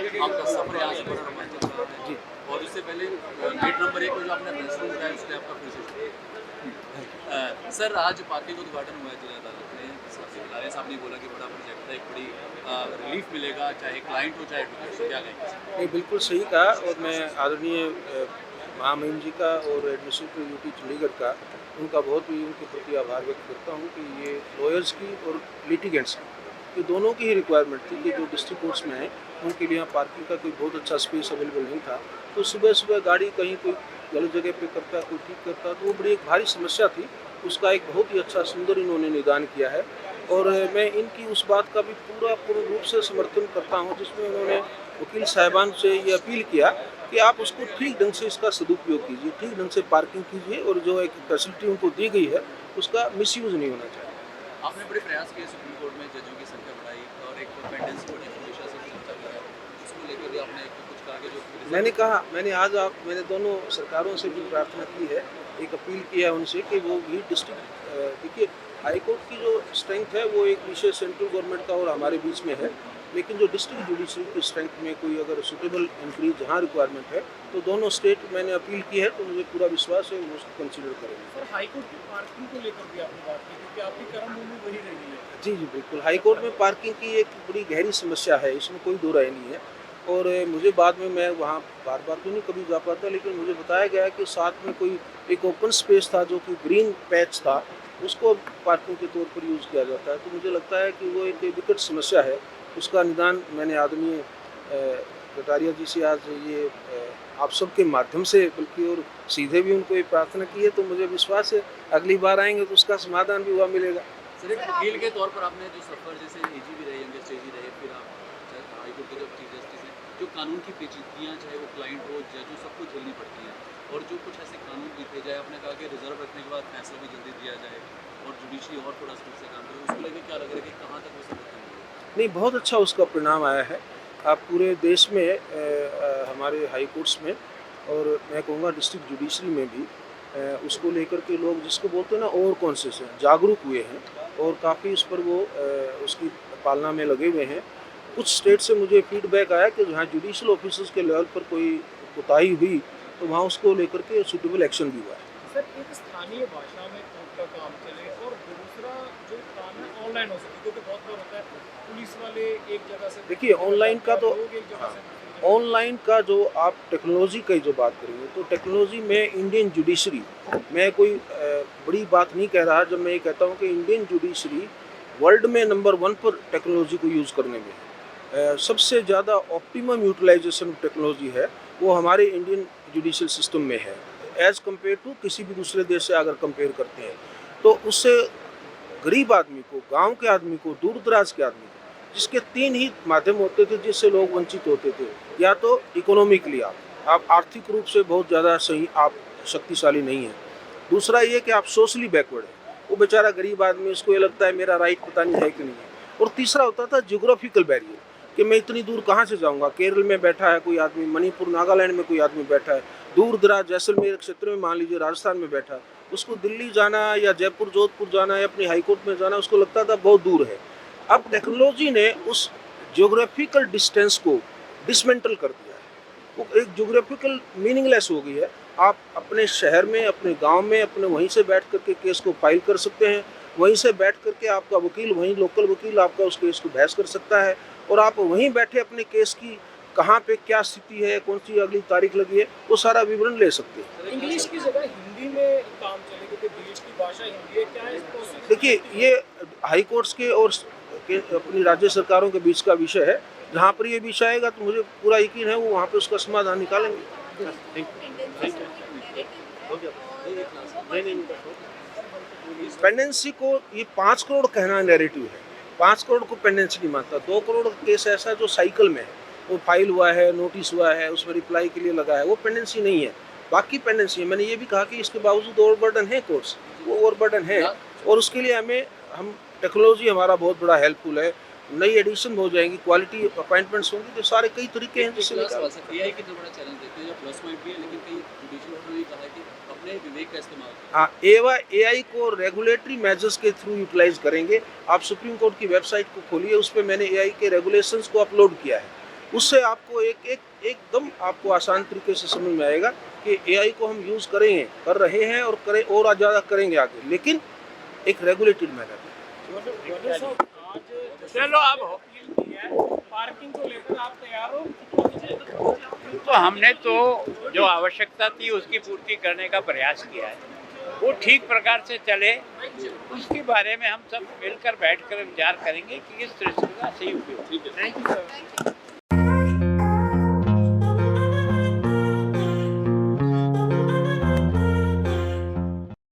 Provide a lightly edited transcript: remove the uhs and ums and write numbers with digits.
आपका सफर यहाँ से बड़ा रोमांचक रहा है जी, और उससे पहले गेट नंबर 1 में जो आपने फैसला उठाया उसके लिए आपका appreciation। थैंक सर आज पार्किंग का उद्घाटन हुआ है जिला अदालत में। लाले साहब ने बोला कि बड़ा प्रोजेक्ट है, एक बड़ी रिलीफ मिलेगा, चाहे क्लाइंट हो चाहे एडवोकेट, क्या कहेंगे सर? यू। नहीं, बिल्कुल सही कहा और मैं आदरणीय महामहिम जी का और एडमिनिस्ट्रेटिव यूटी चंडीगढ़ का उनका बहुत ही उनके प्रति आभार व्यक्त करता हूँ कि ये लॉयर्स की और लिटिगेंट्स की ये दोनों की ही रिक्वायरमेंट थी कि जो डिस्ट्रिक्ट कोर्ट्स में हैं उनके लिए यहाँ पार्किंग का कोई बहुत अच्छा स्पेस अवेलेबल नहीं था। तो सुबह सुबह गाड़ी कहीं कोई गलत जगह पे करता, कोई ठीक करता, तो वो बड़ी एक भारी समस्या थी। उसका एक बहुत ही अच्छा सुंदर इन्होंने निदान किया है और मैं इनकी उस बात का भी पूर्ण रूप से समर्थन करता हूँ जिसमें उन्होंने वकील साहिबान से ये अपील किया कि आप उसको ठीक ढंग से इसका सदुपयोग कीजिए, ठीक ढंग से पार्किंग कीजिए और जो एक फैसिलिटी उनको दी गई है उसका मिसयूज़ नहीं होना चाहिए। आपने बड़े प्रयास किए सुप्रीम कोर्ट में जजों की संख्या बढ़ाई और एक पेंडेंसी बढ़ी हमेशा से चलता रहा है, उसको लेकर भी आपने कुछ कहा कि जो मैंने रिजल्ट कहा मैंने दोनों सरकारों से भी प्रार्थना की है, एक अपील किया है उनसे कि वो भी डिस्ट्रिक्ट देखिए हाई कोर्ट की जो स्ट्रेंथ है वो एक विषय सेंट्रल गवर्नमेंट का और हमारे बीच में है, लेकिन जो डिस्ट्रिक्ट जुडिशरी की स्ट्रेंथ में कोई अगर सुटेबल इंक्रीज जहाँ रिक्वायरमेंट है तो दोनों स्टेट मैंने अपील की है, तो मुझे पूरा विश्वास है वो उसको कंसिडर करेंगे। सर हाई कोर्ट की पार्किंग को लेकर भी आपने बात की क्योंकि आपकी कर्म भूमि वही रही है। जी, जी, बिल्कुल। हाई कोर्ट में पार्किंग की एक बड़ी गहरी समस्या है, इसमें कोई दो राय नहीं है और मुझे बाद में मैं वहाँ बार-बार तो नहीं कभी जा पाता, लेकिन मुझे बताया गया कि साथ में कोई एक ओपन स्पेस था जो कि ग्रीन पैच था, उसको पार्किंग के तौर पर यूज़ किया जाता है। तो मुझे लगता है कि वो एक विकट समस्या है, उसका निदान मैंने आदरणीय कटारिया जी से आज ये आप सबके माध्यम से बल्कि और सीधे भी उनको ये प्रार्थना की है, तो मुझे विश्वास है अगली बार आएँगे तो उसका समाधान भी वहाँ मिलेगा। सर एक वकील के तौर पर आपने जो सफर जैसे एजी भी रहे, यंगेस्ट एजी रहे, फिर आप हाई कोर्ट के जो चीफ जस्टिस हैं, जो कानून की पेचीदगियाँ चाहे वो क्लाइंट हो जज हो सबको झेलनी पड़ती हैं और जो कुछ ऐसे कानून लिखे जाए, आपने कहा कि रिजर्व रखने के बाद फैसला भी जल्दी दिया जाए और जुडिशरी और थोड़ा स्पीड से काम करे, उसको लेकर क्या लग रहा है कि कहाँ तक वो सब होता नहीं, बहुत अच्छा उसका परिणाम आया है। आप पूरे देश में हमारे हाई कोर्ट्स में और मैं कहूँगा डिस्ट्रिक्ट जुडिशरी में भी उसको लेकर के लोग जिसको बोलते हैं ना ओवर कॉन्शियस हैं, जागरूक हुए हैं और काफ़ी उस पर वो उसकी पालना में लगे हुए हैं। कुछ स्टेट से मुझे फीडबैक आया कि जहाँ जुडिशियल ऑफिसर्स के लेवल पर कोई कोताही हुई, तो वहाँ उसको लेकर के सूटेबल एक्शन भी हुआ है। सर एक स्थानीय भाषा में कोर्ट का काम चले और दूसरा जो काम है ऑनलाइन हो सके क्योंकि बहुत बार होता है पुलिस वाले एक जगह से देखिए ऑनलाइन का तो लोग एक जगह हाँ, से दूसरी जगह। ऑनलाइन का जो आप टेक्नोलॉजी की जो बात करेंगे तो टेक्नोलॉजी में इंडियन जुडिशरी, मैं कोई बड़ी बात नहीं कह रहा जब मैं ये कहता हूँ कि इंडियन जुडिशरी वर्ल्ड में नंबर 1 पर टेक्नोलॉजी को यूज़ करने में है। सबसे ज़्यादा ऑप्टिमम यूटिलाइजेशन ऑफ टेक्नोलॉजी है वो हमारे इंडियन जुडिशियल सिस्टम में है एज़ कम्पेयर टू किसी भी दूसरे देश से अगर कंपेयर करते हैं तो उससे गरीब आदमी को, गांव के आदमी को, दूर दराज के आदमी को, जिसके 3 ही माध्यम होते थे जिससे लोग वंचित होते थे, या तो इकोनॉमिकली आप आर्थिक रूप से बहुत ज़्यादा सही आप शक्तिशाली नहीं हैं। दूसरा ये कि आप सोशली बैकवर्ड हैं, वो बेचारा गरीब आदमी उसको ये लगता है मेरा राइट पता नहीं है कि नहीं है। और तीसरा होता था जियोग्राफिकल बैरियर कि मैं इतनी दूर कहाँ से जाऊँगा, केरल में बैठा है कोई आदमी, मणिपुर नागालैंड में कोई आदमी बैठा है, दूर दराज जैसलमेर क्षेत्र में मान लीजिए राजस्थान में बैठा है, उसको दिल्ली जाना या जयपुर जोधपुर जाना या अपनी हाईकोर्ट में जाना उसको लगता था बहुत दूर है। अब टेक्नोलॉजी ने उस ज्योग्राफिकल डिस्टेंस को डिसमेंटल कर दिया है, वो एक ज्योग्राफिकल मीनिंगलेस हो गई है। आप अपने शहर में, अपने गांव में, अपने वहीं से बैठ करके केस को फाइल कर सकते हैं, वहीं से बैठ करके आपका वकील, वहीं लोकल वकील आपका उस केस को बहस कर सकता है और आप वहीं बैठे अपने केस की कहाँ पे क्या स्थिति है, कौन सी अगली तारीख लगी है, वो सारा विवरण ले सकते हैं। इंग्लिश की जगह हिंदी में काम चले क्योंकि देश की भाषा हिंदी है, क्या है इस प्रोसेस? देखिए ये हाई कोर्ट्स के और अपनी राज्य सरकारों के बीच का विषय है, जहाँ पर ये विषय आएगा तो मुझे पूरा यकीन है वो वहाँ पे उसका समाधान निकालेंगे। पेंडेंसी को ये 5 करोड़ कहना नैरेटिव है, 5 करोड़ को पेंडेंसी नहीं मानता। 2 करोड़ केस ऐसा जो साइकिल में है, वो फाइल हुआ है, नोटिस हुआ है, उसमें रिप्लाई के लिए लगा है, वो पेंडेंसी नहीं है। बाकी पेंडेंसी है। मैंने ये भी कहा कि इसके बावजूद ओवरबर्डन है कोर्स, वो ओवरबर्डन है और उसके लिए हम टेक्नोलॉजी हमारा बहुत बड़ा हेल्पफुल है। नई एडिशन हो जाएंगी, क्वालिटी अपॉइंटमेंट्स होंगी, तो सारे कई तरीके हैं जिससे निकाल। एआई कितना बड़ा चैलेंज देते हैं, जो प्लस पॉइंट भी है, लेकिन कई जुडिशियल ने भी कहा है कि अपने विवेक का इस्तेमाल करें। हाँ, एआई को रेगुलेटरी मेजर्स के थ्रू यूटिलाइज करेंगे। आप सुप्रीम कोर्ट की वेबसाइट को खोलिए, उस पर मैंने एआई के रेगुलेशंस को अपलोड किया है। उससे आपको एकदम आपको आसान तरीके से समझ में आएगा कि एआई को हम यूज़ करेंगे, कर रहे हैं और करें और ज़्यादा करेंगे आगे, लेकिन एक रेगुलेटेड मैनर में। चलो अब पार्किंग को लेकर आप तैयार हो? तो हमने तो जो आवश्यकता थी उसकी पूर्ति करने का प्रयास किया है, वो ठीक प्रकार से चले उसके बारे में हम सब मिलकर बैठकर विचार करेंगे कि किस तरह का सही उपयोग। Thank you sir.